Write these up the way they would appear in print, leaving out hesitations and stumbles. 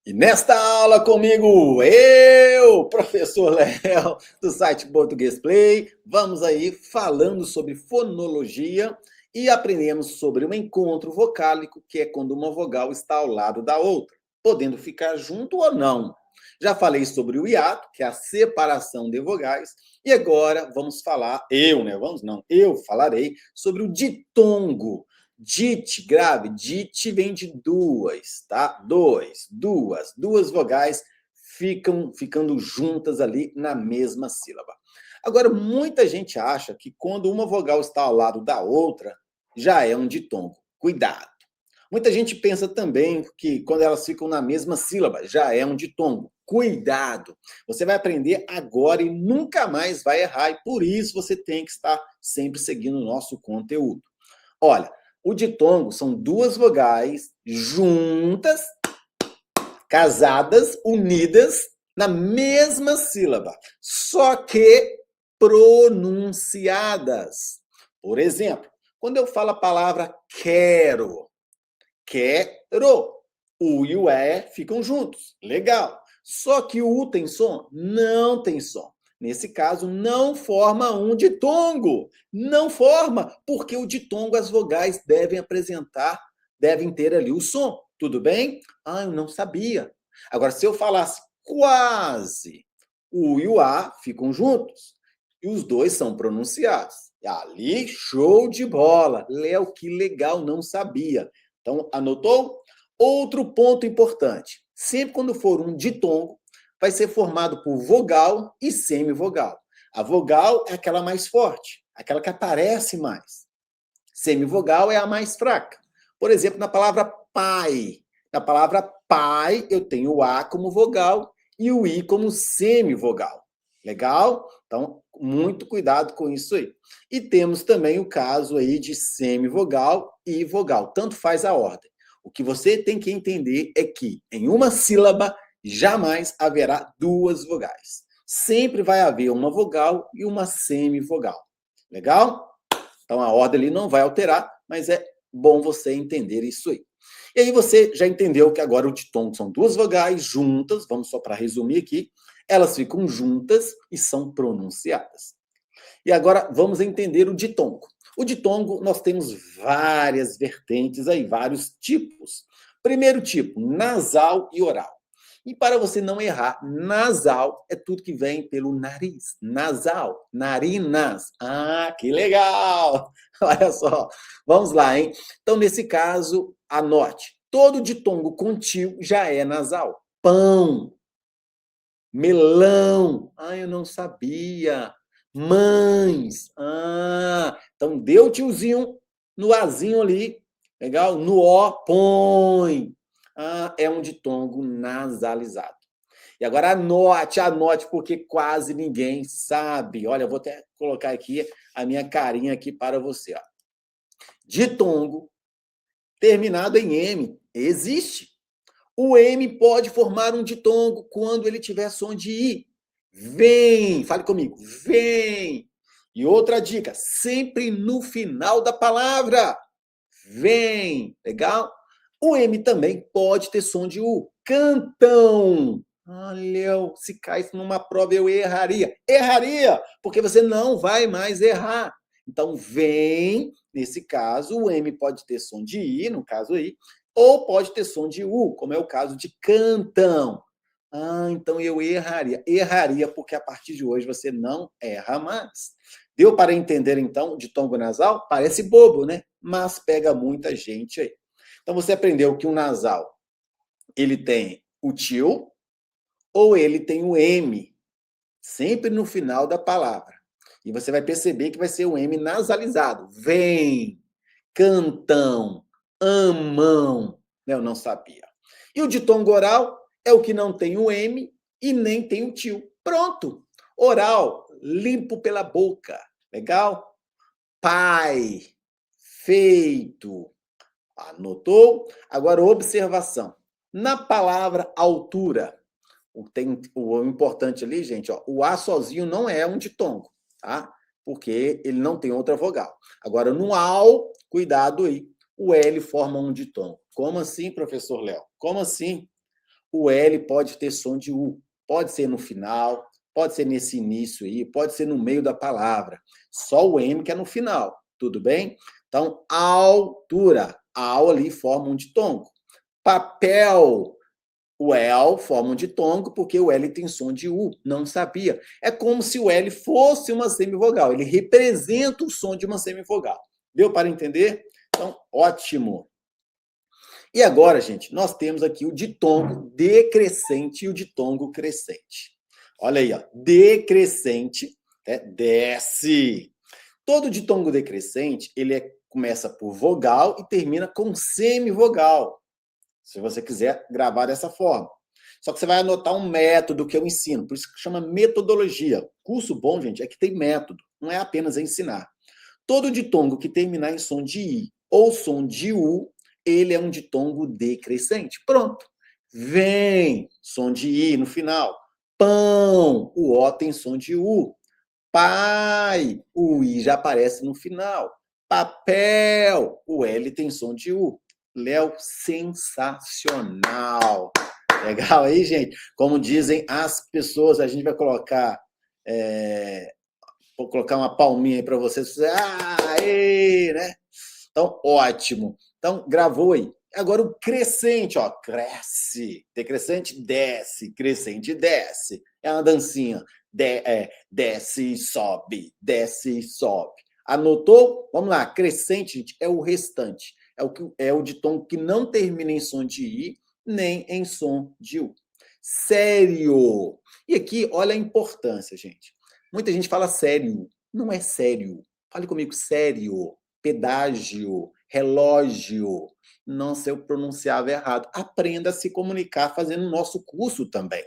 E nesta aula comigo, eu, professor Léo, do site Português Play, vamos aí falando sobre fonologia e aprendemos sobre um encontro vocálico, que é quando uma vogal está ao lado da outra, podendo ficar junto ou não. Já falei sobre o hiato, que é a separação de vogais, e agora vamos falar, eu falarei sobre o ditongo. Dite, grave, dite vem de duas, tá? Duas vogais ficando juntas ali na mesma sílaba. Agora, muita gente acha que quando uma vogal está ao lado da outra, já é um ditongo. Cuidado. Muita gente pensa também que quando elas ficam na mesma sílaba, já é um ditongo. Cuidado! Você vai aprender agora e nunca mais vai errar, e por isso você tem que estar sempre seguindo o nosso conteúdo. Olha, o ditongo são duas vogais juntas, casadas, unidas na mesma sílaba, só que pronunciadas. Por exemplo, quando eu falo a palavra quero, o e o e ficam juntos, legal. Só que o u tem som? Não tem som. Nesse caso, não forma um ditongo. Não forma, porque o ditongo, as vogais devem ter ali o som. Tudo bem? Ah, eu não sabia. Agora, se eu falasse quase, o U e o A ficam juntos. E os dois são pronunciados. Ali, show de bola. Léo, que legal, não sabia. Então, anotou? Outro ponto importante. Sempre quando for um ditongo, vai ser formado por vogal e semivogal. A vogal é aquela mais forte, aquela que aparece mais. Semivogal é a mais fraca. Por exemplo, na palavra pai. Na palavra pai, eu tenho o A como vogal e o I como semivogal. Legal? Então, muito cuidado com isso aí. E temos também o caso aí de semivogal e vogal. Tanto faz a ordem. O que você tem que entender é que em uma sílaba jamais haverá duas vogais. Sempre vai haver uma vogal e uma semivogal. Legal? Então a ordem ali não vai alterar, mas é bom você entender isso aí. E aí você já entendeu que agora o ditongo são duas vogais juntas, vamos só para resumir aqui, elas ficam juntas e são pronunciadas. E agora vamos entender o ditongo. O ditongo, nós temos várias vertentes aí, vários tipos. Primeiro tipo, nasal e oral. E para você não errar, nasal é tudo que vem pelo nariz. Nasal, narinas. Ah, que legal! Olha só, vamos lá, hein? Então, nesse caso, anote. Todo ditongo com tio já é nasal. Pão, melão. Ah, eu não sabia. Mães. Ah, então deu tiozinho no azinho ali. Legal? No ó, põe. Ah, é um ditongo nasalizado. E agora anote, porque quase ninguém sabe. Olha, eu vou até colocar aqui a minha carinha aqui para você. Ó. Ditongo terminado em M. Existe. O M pode formar um ditongo quando ele tiver som de I. Vem, fale comigo, vem. E outra dica, sempre no final da palavra. Vem, legal? O M também pode ter som de U. Cantam. Olha, se caísse numa prova eu erraria. Erraria, porque você não vai mais errar. Então, vem, nesse caso, o M pode ter som de I, no caso aí, ou pode ter som de U, como é o caso de cantam. Ah, então eu erraria. Erraria, porque a partir de hoje você não erra mais. Deu para entender, então, de ditongo nasal? Parece bobo, né? Mas pega muita gente aí. Então, você aprendeu que o nasal, ele tem o til ou ele tem o M, sempre no final da palavra. E você vai perceber que vai ser o M nasalizado. Vem, cantam, amam. Eu não sabia. E o ditongo oral é o que não tem o M e nem tem o til. Pronto. Oral, limpo pela boca. Legal? Pai, feito. Anotou? Agora, observação. Na palavra altura, o importante ali, gente, ó, o A sozinho não é um ditongo, tá? Porque ele não tem outra vogal. Agora, no AU, cuidado aí, o L forma um ditongo. Como assim, professor Léo? Como assim? o L pode ter som de U. Pode ser no final, pode ser nesse início aí, pode ser no meio da palavra. Só o M que é no final, tudo bem? Então, altura. Al ali forma um ditongo. Papel. O L forma um ditongo porque o L tem som de U. Não sabia. É como se o L fosse uma semivogal. Ele representa o som de uma semivogal. Deu para entender? Então, ótimo. E agora, gente, nós temos aqui o ditongo decrescente e o ditongo crescente. Olha aí, ó, decrescente, desce. Todo ditongo decrescente, começa por vogal e termina com semivogal. Se você quiser gravar dessa forma. Só que você vai anotar um método que eu ensino, por isso que chama metodologia. Curso bom, gente, é que tem método, não é apenas ensinar. Todo ditongo que terminar em som de I ou som de U, ele é um ditongo decrescente. Pronto. Vem, som de I no final. Pão, o O tem som de U. Pai, o I já aparece no final. Papel, o L tem som de U. Léo, sensacional. Legal aí, gente? Como dizem as pessoas, a gente vai colocar... Vou colocar uma palminha aí para vocês. Né? Então, ótimo. Então, gravou aí. Agora o crescente, ó, cresce. Decrescente, desce. Crescente, desce. É uma dancinha. Desce e sobe. Desce e sobe. Anotou? Vamos lá. Crescente, gente, é o restante. É o ditongo que não termina em som de I, nem em som de U. Sério. E aqui, olha a importância, gente. Muita gente fala sério. Não é sério. Fale comigo, sério. Pedágio, relógio. Não, se eu pronunciava errado. Aprenda a se comunicar fazendo o nosso curso também.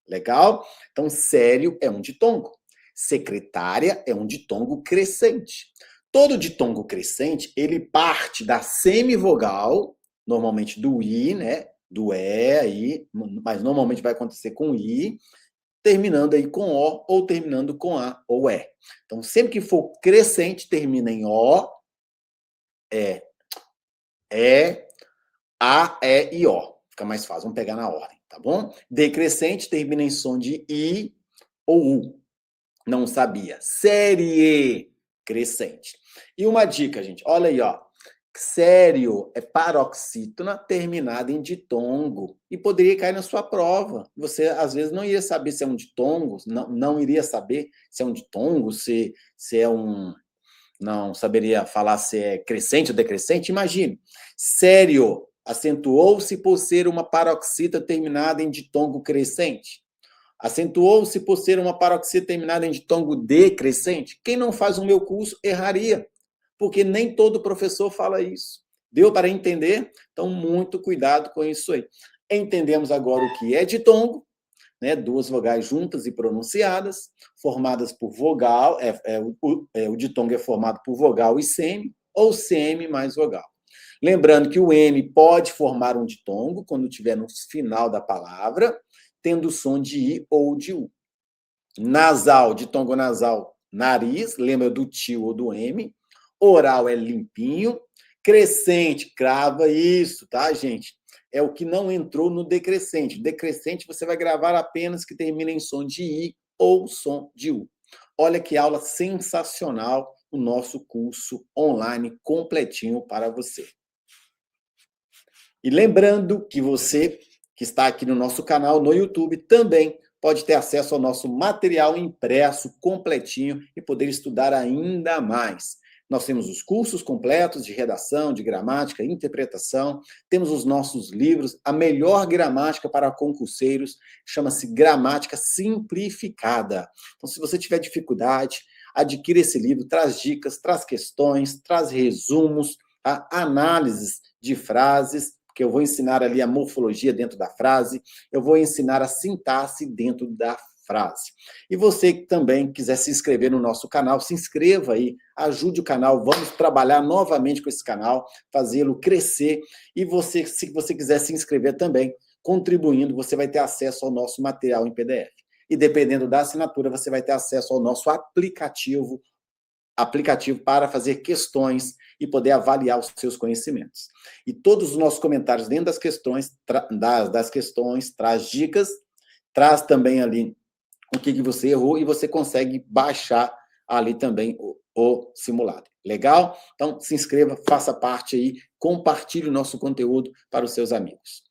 Legal? Então, sério é um ditongo. Secretária é um ditongo crescente. Todo ditongo crescente, ele parte da semivogal, normalmente do I, né? Do E aí, mas normalmente vai acontecer com I, terminando aí com O ou terminando com A ou E. Então, sempre que for crescente, termina em O, A, E e O. Fica mais fácil, vamos pegar na ordem, tá bom? Decrescente termina em som de I ou U. Não sabia. Série crescente. E uma dica, gente, olha aí, ó. Sério é paroxítona terminada em ditongo e poderia cair na sua prova. Você, às vezes, não iria saber se é um ditongo, não iria saber se é um ditongo, se é um... Não saberia falar se é crescente ou decrescente. Imagine. Sério acentuou-se por ser uma paroxítona terminada em ditongo crescente. Acentuou-se por ser uma paroxítona terminada em ditongo decrescente. Quem não faz o meu curso erraria, porque nem todo professor fala isso. Deu para entender? Então, muito cuidado com isso aí. Entendemos agora o que é ditongo, né? Duas vogais juntas e pronunciadas, formadas por vogal, o ditongo é formado por vogal e semi, ou semi mais vogal. Lembrando que o M pode formar um ditongo quando estiver no final da palavra, tendo som de I ou de U. Nasal, ditongo nasal, nariz, lembra do tio ou do M. Oral é limpinho. Crescente, crava isso, tá, gente? É o que não entrou no decrescente. Decrescente você vai gravar apenas que termina em som de I ou som de U. Olha que aula sensacional o nosso curso online completinho para você. E lembrando que você que está aqui no nosso canal no YouTube também pode ter acesso ao nosso material impresso completinho e poder estudar ainda mais. Nós temos os cursos completos de redação, de gramática, interpretação, temos os nossos livros, a melhor gramática para concurseiros, chama-se Gramática Simplificada. Então, se você tiver dificuldade, adquira esse livro, traz dicas, traz questões, traz resumos, análises de frases, que eu vou ensinar ali a morfologia dentro da frase, eu vou ensinar a sintaxe dentro da frase. E você que também quiser se inscrever no nosso canal, se inscreva aí, ajude o canal, vamos trabalhar novamente com esse canal, fazê-lo crescer, e você, se você quiser se inscrever também, contribuindo, você vai ter acesso ao nosso material em PDF. E dependendo da assinatura, você vai ter acesso ao nosso aplicativo aplicativo para fazer questões e poder avaliar os seus conhecimentos. E todos os nossos comentários dentro das questões, das questões, traz dicas, traz também ali o que você errou e você consegue baixar ali também o simulado. Legal? Então, se inscreva, faça parte aí, compartilhe o nosso conteúdo para os seus amigos.